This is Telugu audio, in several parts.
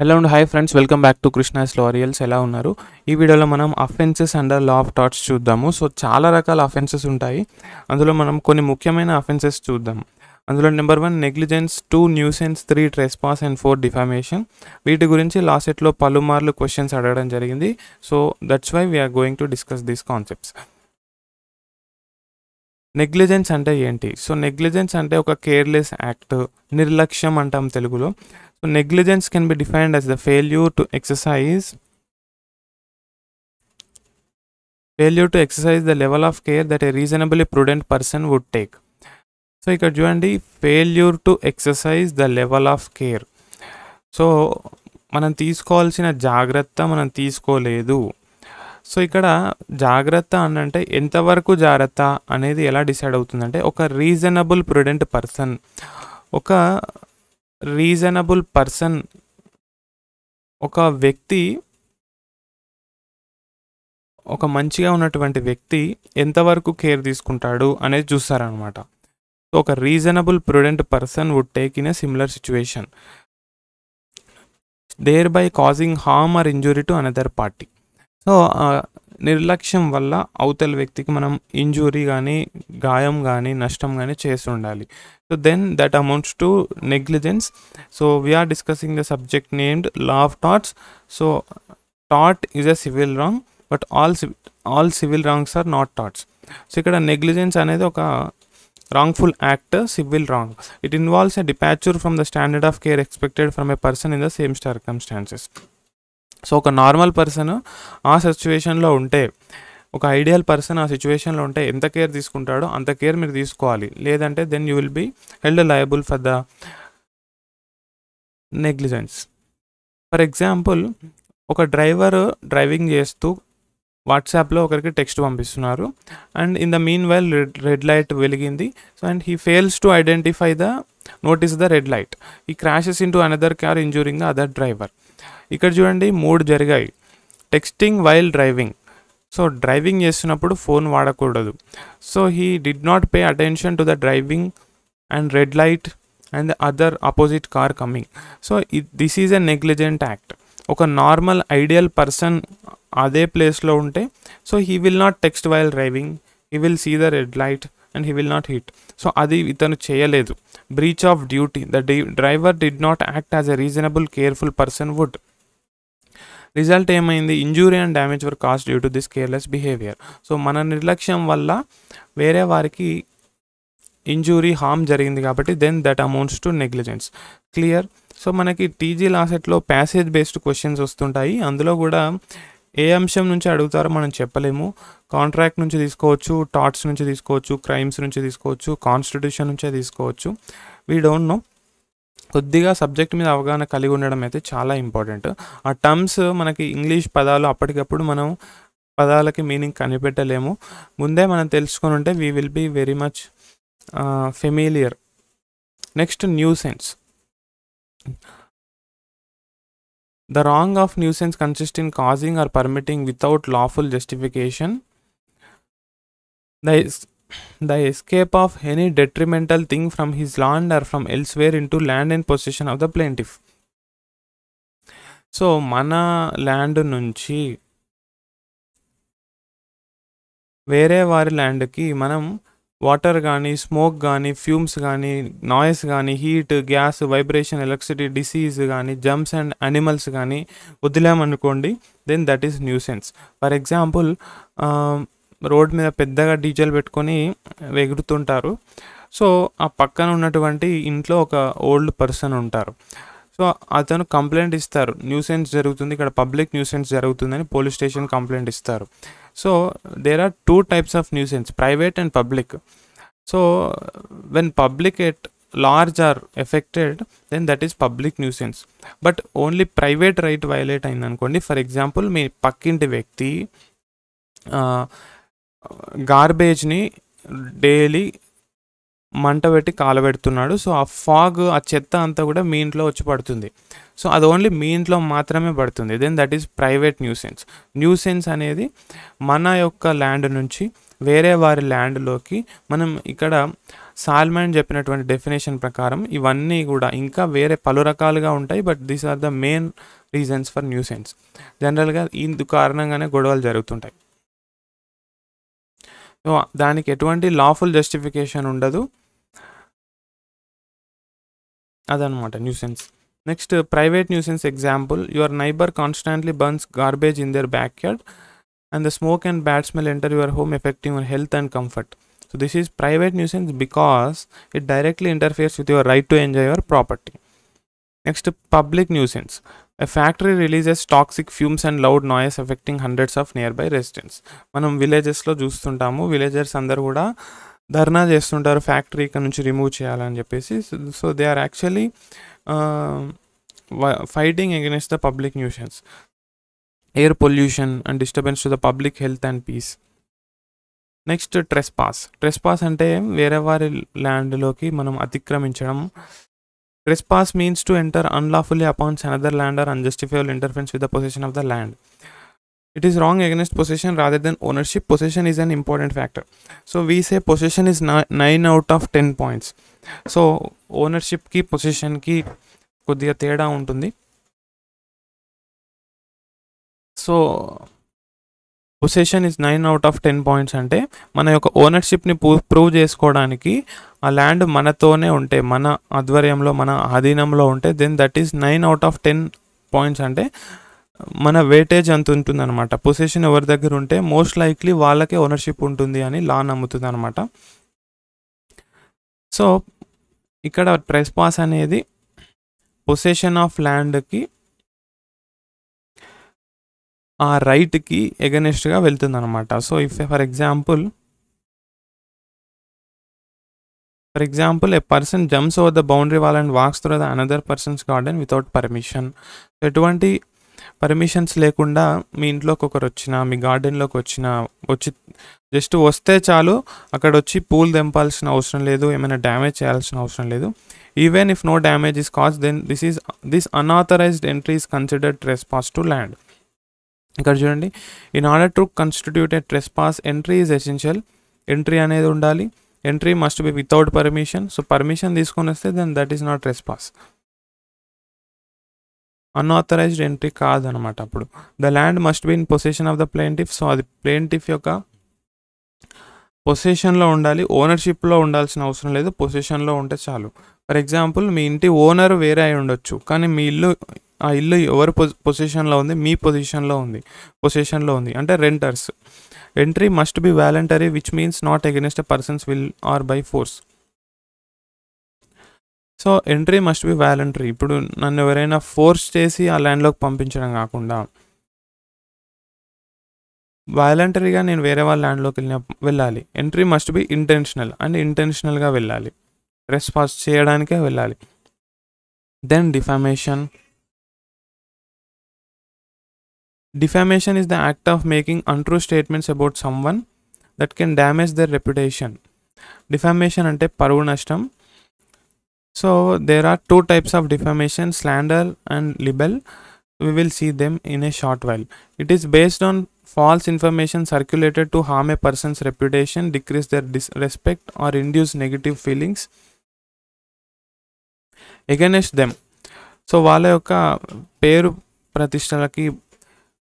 Hello and hi friends, welcome back to Krishna's laurels. ఎలా ఉన్నారు? ఈ వీడియోలో మనం offences under law of torts చూద్దాము. సో చాలా రకాల అఫెన్సెస్ ఉంటాయి. అందులో మనం కొన్ని ముఖ్యమైన అఫెన్సెస్ చూద్దాం. అందులో number 1 negligence, 2 nuisance, 3 trespass and 4 defamation. వీటి గురించి లాస్ట్ సెట్లో పలుమార్లు క్వశ్చన్స్ అడగడం జరిగింది. So that's why we're going to discuss these concepts. Negligence అంటే ఏంటి? సో నెగ్లిజెన్స్ అంటే ఒక కేర్లెస్ యాక్ట్, నిర్లక్ష్యం అంటాం తెలుగులో. So negligence can be defined as the failure to exercise the level of care that a reasonably prudent person would take. So ఇక్కడ చూడండి, failure to exercise the level of care. So మనం తీసుకోవాల్సిన జాగ్రత్త మనం తీసుకోలేదు. సో ఇక్కడ జాగ్రత్త అంటే ఎంతవరకు జాగ్రత్త అనేది ఎలా డిసైడ్ అవుతుందంటే, ఒక రీజనబుల్ ప్రుడెంట్ పర్సన్, ఒక రీజనబుల్ పర్సన్, ఒక వ్యక్తి, ఒక మంచిగా ఉన్నటువంటి వ్యక్తి ఎంతవరకు కేర్ తీసుకుంటాడు అనేది చూస్తారనమాట. సో ఒక reasonable prudent person would take in a similar situation, thereby causing harm or injury to another party. So నిర్లక్ష్యం వల్ల అవతల వ్యక్తికి మనం ఇంజురీ కానీ, గాయం కానీ, నష్టం కానీ చేసి ఉండాలి. So then that amounts to negligence. So we are discussing the subject named law of torts. So tort is a civil wrong, but all civil wrongs are not torts. So ikkada negligence anedi oka wrongful act, civil wrong. It involves a departure from the standard of care expected from a person in the same circumstances. So ఒక నార్మల్ పర్సన్ ఆ సిచ్యువేషన్లో ఉంటే, ఒక ఐడియల్ పర్సన్ ఆ సిచ్యువేషన్లో ఉంటే ఎంత కేర్ తీసుకుంటాడో అంత కేర్ మీరు తీసుకోవాలి. లేదంటే then you will be held liable for the negligence. For example, ఒక డ్రైవర్ డ్రైవింగ్ చేస్తూ వాట్సాప్లో ఒకరికి టెక్స్ట్ పంపిస్తున్నారు. And in the meanwhile red light వెలిగింది. So and he fails to identify the notice the red light. He crashes in to another car injuring the other driver. ఇక్కడ చూడండి, 3 జరిగాయి. Texting while driving, so driving చేస్తున్నప్పుడు ఫోన్ వాడకూడదు. So he did not pay attention to the driving and red light and the other opposite car coming. So this is a negligent act. ఒక నార్మల్ ఐడియల్ పర్సన్ అదే ప్లేస్లో ఉంటే, so he will not text while driving, he will see the red light and he will not hit. So అది ఇతను చేయలేదు. Breach of duty. The driver did not act as a reasonable careful person would. Result ఏమైంది? Injury and damage were caused due to this careless behaviour. So మన నిర్లక్ష్యం వల్ల వేరే వారికి ఇంజూరీ, హార్మ్ జరిగింది కాబట్టి then that amounts to negligence. Clear? So మనకి టీజీ లాసెట్లో ప్యాసేజ్ బేస్డ్ క్వశ్చన్స్ వస్తుంటాయి. అందులో కూడా ఏ అంశం నుంచి అడుగుతారో మనం చెప్పలేము. కాంట్రాక్ట్ నుంచి తీసుకోవచ్చు, టార్ట్స్ నుంచి తీసుకోవచ్చు, క్రైమ్స్ నుంచి తీసుకోవచ్చు, కాన్స్టిట్యూషన్ నుంచే తీసుకోవచ్చు. We don't know. కొద్దిగా సబ్జెక్ట్ మీద అవగాహన కలిగి ఉండడం అయితే చాలా ఇంపార్టెంట్. ఆ టర్మ్స్ మనకి ఇంగ్లీష్ పదాలు అప్పటికప్పుడు మనం పదాలకి మీనింగ్ కనిపెట్టలేము. ముందే మనం తెలుసుకొని ఉంటే we will be very much familiar. Next, nuisance. The wrong of nuisance consists in causing or permitting without lawful justification the escape of any detrimental thing from his land or from elsewhere into land in possession of the plaintiff. So మన ల్యాండ్ నుంచి వేరే వారి ల్యాండ్కి మనం వాటర్ కానీ, స్మోక్ కానీ, ఫ్యూమ్స్ కానీ, నాయిస్ కానీ, heat, gas, vibration, electricity, disease కానీ, జంప్స్ అండ్ యానిమల్స్ కానీ వదిలామనుకోండి, then that is nuisance. For example, road మీద పెద్దగా డీజల్ పెట్టుకొని ఎగురుతుంటారు. సో ఆ పక్కన ఉన్నటువంటి ఇంట్లో ఒక ఓల్డ్ పర్సన్ ఉంటారు. సో అతను కంప్లైంట్ ఇస్తారు, న్యూసెన్స్ జరుగుతుంది ఇక్కడ, పబ్లిక్ న్యూసెన్స్ జరుగుతుందని పోలీస్ స్టేషన్ కంప్లైంట్ ఇస్తారు. So there are 2 types of nuisance, private and public. So when public at large are affected, then that is public nuisance. But only private right violate అయింది అనుకోండి. ఫర్ ఎగ్జాంపుల్, మీ పక్కింటి వ్యక్తి గార్బేజ్ని డైలీ మంట పెట్టి కాలబెడుతున్నాడు. సో ఆ ఫాగ్, ఆ చెత్త అంతా కూడా మీ ఇంట్లో వచ్చి పడుతుంది. సో అది ఓన్లీ మీ ఇంట్లో మాత్రమే పడుతుంది. Then that is private nuisance. Nuisance అనేది మన యొక్క ల్యాండ్ నుంచి వేరే వారి ల్యాండ్లోకి మనం ఇక్కడ సాల్మన్ చెప్పినటువంటి డెఫినేషన్ ప్రకారం ఇవన్నీ కూడా ఇంకా వేరే పలు రకాలుగా ఉంటాయి, but these are the main reasons for nuisance. జనరల్గా ఇందు కారణంగానే గొడవలు జరుగుతుంటాయి. సో దానికి ఎటువంటి లాఫుల్ జస్టిఫికేషన్ ఉండదు, అదనమాట nuisance. Next private nuisance example, your neighbour constantly burns garbage in there back yard and the smoke and bad smell enter your home affecting your health and comfort. So this is private nuisance because it directly interferes with your right to enjoy your property. Next, public nuisance. A factory releases toxic fumes and loud noise affecting hundreds of nearby residents. మనం విలేజెస్లో చూస్తుంటాము, విలేజర్స్ అందరు కూడా ధర్నా చేస్తుంటారు ఫ్యాక్టరీ ఇక్కడ నుంచి రిమూవ్ చేయాలని చెప్పేసి. So they are actually fighting against the public nuisance, air pollution and disturbance to the public health and peace. Next trespass అంటే వేరే వారి ల్యాండ్లోకి మనం అతిక్రమించడం. Trespass means to enter unlawfully upon another land or unjustifiable interference with the position of the land. It is wrong against position rather then ownership. Position is an important factor. So we say position is 9 out of 10 points. So ఓనర్షిప్కి పొజిషన్కి కొద్దిగా తేడా ఉంటుంది. So possession is 9 out of 10 points అంటే మన యొక్క ఓనర్షిప్ని ప్రూవ్ చేసుకోవడానికి ఆ ల్యాండ్ మనతోనే ఉంటే, మన ఆధ్వర్యంలో, మన ఆధీనంలో ఉంటే, then that is 9 out of 10 points. అంటే మన వెయిటేజ్ అంత ఉంటుంది అనమాట. పొసెషన్ ఎవరి దగ్గర ఉంటే మోస్ట్ లైక్లీ వాళ్ళకే ఓనర్షిప్ ఉంటుంది అని లా నమ్ముతుంది అనమాట. సో ఇక్కడ ట్రెస్పాస్ అనేది పొసెషన్ ఆఫ్ ల్యాండ్కి, ఆ రైట్కి ఎగనెస్ట్గా వెళ్తుంది అనమాట. So if for example a person jumps over the boundary wall and walks through the another person's garden without permission. ఎటువంటి పర్మిషన్స్ లేకుండా మీ ఇంట్లోకి ఒకరు వచ్చినా, మీ గార్డెన్లోకి వచ్చి జస్ట్ వస్తే చాలు, అక్కడ వచ్చి పూలు తెంపాల్సిన అవసరం లేదు, ఏమైనా డ్యామేజ్ చేయాల్సిన అవసరం లేదు. Even if no damage is cause, then this unauthorised entry is considered trespass to land. ఇక్కడ చూడండి, in order to constitute a trespass entry is essential. Entry అనేది ఉండాలి. Entry must be without permission. So permission తీసుకొని వస్తే then that is not trespass. Unauthorised entry కాదనమాట. అప్పుడు the land must be in possession of the plaintiff. So అది ప్లేంటిఫ్ యొక్క పొసెషన్లో ఉండాలి, ఓనర్షిప్లో ఉండాల్సిన అవసరం లేదు, పొసెషన్లో ఉంటే చాలు. ఫర్ ఎగ్జాంపుల్ మీ ఇంటి ఓనర్ వేరే అయి ఉండొచ్చు, కానీ మీ ఆ ఇల్లు ఎవరి పొజిషన్లో ఉంది, మీ పొజిషన్లో ఉంది అంటే renters. Entry must B voluntary which means not against a persons will or by force. So entry must B voluntary. ఇప్పుడు నన్ను ఎవరైనా ఫోర్స్ చేసి ఆ ల్యాండ్లోకి పంపించడం కాకుండా వాలంటరీగా నేను వేరే వాళ్ళ ల్యాండ్లోకి వెళ్ళాలి. Entry must be intentional, and ఇంటెన్షనల్గా వెళ్ళాలి, ట్రెస్పాస్ చేయడానికే వెళ్ళాలి. Then defamation. Defamation is the act of making untrue statements about someone that can damage their reputation. Defamation ante paruvu nashtam. So there are two types of defamation, slander and libel. We will see them in a short while. It is based on false information circulated to harm a person's reputation, decrease their respect or induce negative feelings against them. So వాళ్ళ యొక్క పేరు ప్రతిష్టలకి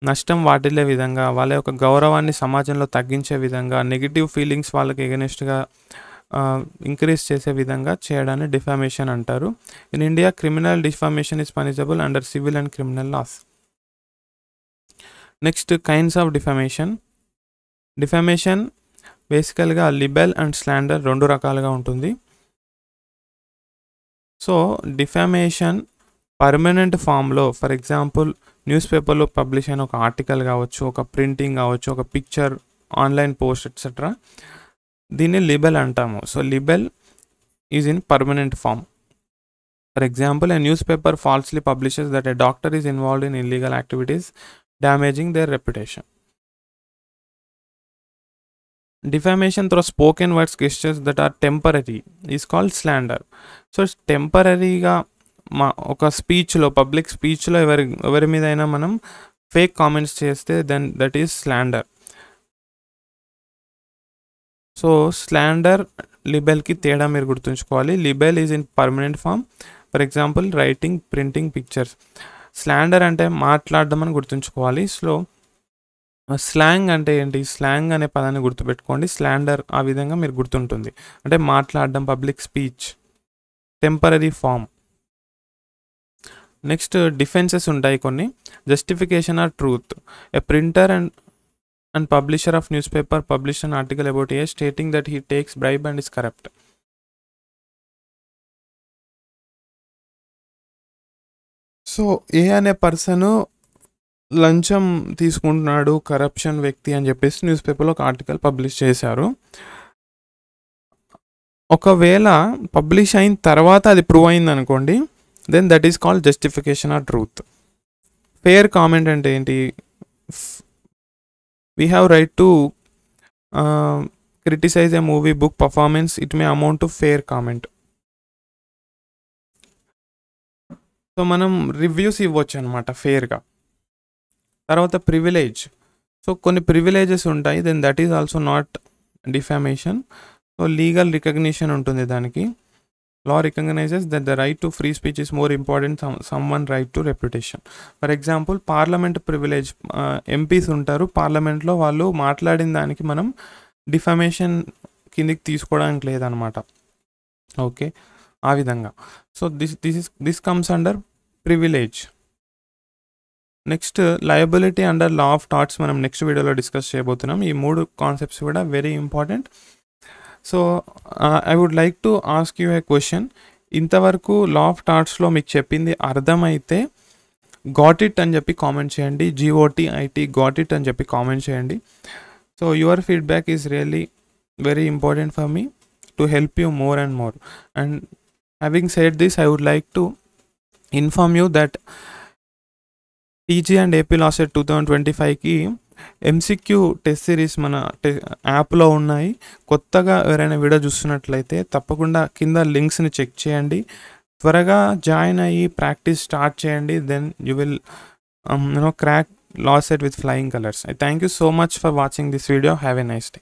నష్టం వాటిల్లే విధంగా, వాళ్ళ యొక్క గౌరవాన్ని సమాజంలో తగ్గించే విధంగా, నెగిటివ్ ఫీలింగ్స్ వాళ్ళకి ఎగనెస్ట్గా ఇంక్రీజ్ చేసే విధంగా చేయడాన్ని డిఫామేషన్ అంటారు. In India criminal defamation is punishable under civil and criminal laws. Next kinds of defamation. Defamation బేసికల్గా లిబెల్ అండ్ స్లాండర్ రెండు రకాలుగా ఉంటుంది. సో డిఫామేషన్ పర్మనెంట్ ఫామ్లో, ఫర్ ఎగ్జాంపుల్ న్యూస్ పేపర్లో పబ్లిష్ అయిన ఒక ఆర్టికల్ కావచ్చు, ఒక ప్రింటింగ్ కావచ్చు, ఒక పిక్చర్, ఆన్లైన్ పోస్ట్ ఎట్సెట్రా, దీన్ని లిబెల్ అంటాము. So libel is in permanent form. For example a newspaper falsely publishes that a doctor is involved in illegal activities damaging their reputation. Defamation through spoken words gestures that are temporary is called slander. So టెంపరీగా ఒక స్పీచ్లో, పబ్లిక్ స్పీచ్లో ఎవరి మీద అయినా మనం ఫేక్ కామెంట్స్ చేస్తే then that is slander. So slander లిబెల్కి తేడా మీరు గుర్తుంచుకోవాలి. Libel is in permanent form. For example writing, printing, pictures. Slander అంటే మాట్లాడడం అని గుర్తుంచుకోవాలి. స్లాంగ్ అంటే ఏంటి? స్లాంగ్ అనే పదాన్ని గుర్తుపెట్టుకోండి. స్లాండర్ ఆ విధంగా మీరు గుర్తుంటుంది, అంటే మాట్లాడడం, public speech. Temporary form. Next defences ఉంటాయి కొన్ని. Justification or truth. A printer and publisher of newspaper publish an article about A stating that he takes bribe and is corrupt. So A అనే పర్సన్ లంచం తీసుకుంటున్నాడు, కరప్షన్ వ్యక్తి అని చెప్పేసి న్యూస్ పేపర్లో ఒక ఆర్టికల్ పబ్లిష్ చేశారు. ఒకవేళ పబ్లిష్ అయిన తర్వాత అది ప్రూవ్ అయింది అనుకోండి, then that is called justification or truth. Fair comment అంటే ఏంటి? We have right to criticise a movie, book, performance. It may amount to fair comment. So మనం రివ్యూస్ ఇవ్వచ్చు అనమాట ఫెయిర్గా. తర్వాత ప్రివిలేజ్. సో కొన్ని ప్రివిలేజెస్ ఉంటాయి, then that is also not defamation. So legal recognition ఉంటుంది దానికి. Law recognises that the right to free speech is more important someone right to reputation. For example parliament privilege. MPs ఉంటారు పార్లమెంట్లో, వాళ్ళు మాట్లాడిన దానికి మనం డిఫామేషన్ కిందికి తీసుకోవడానికి లేదనమాట. ఓకే, ఆ విధంగా. So this comes under privilege. Next liability under law of torts మనం నెక్స్ట్ వీడియోలో డిస్కస్ చేయబోతున్నాం. ఈ 3 కాన్సెప్ట్స్ కూడా very important. So I would like to ask you a question. ఇంతవరకు లా ఆఫ్ టార్ట్స్లో మీకు చెప్పింది అర్థమైతే గాట్ ఇట్ అని చెప్పి కామెంట్ చేయండి. GOTIT గాట్ ఇట్ అని చెప్పి కామెంట్ చేయండి. So your feedback is really very important for me to help you more and more. And having said this, I would like to inform you that TG and AP Law Set 2025కి MCQ టెస్ట్ సిరీస్ మన యాప్లో ఉన్నాయి. కొత్తగా ఎవరైనా వీడియో చూస్తున్నట్లయితే తప్పకుండా కింద లింక్స్ని చెక్ చేయండి. త్వరగా జాయిన్ అయ్యి ప్రాక్టీస్ స్టార్ట్ చేయండి. Then you will crack Law Set with flying colors. I thank you so much for watching this video. Have a nice day.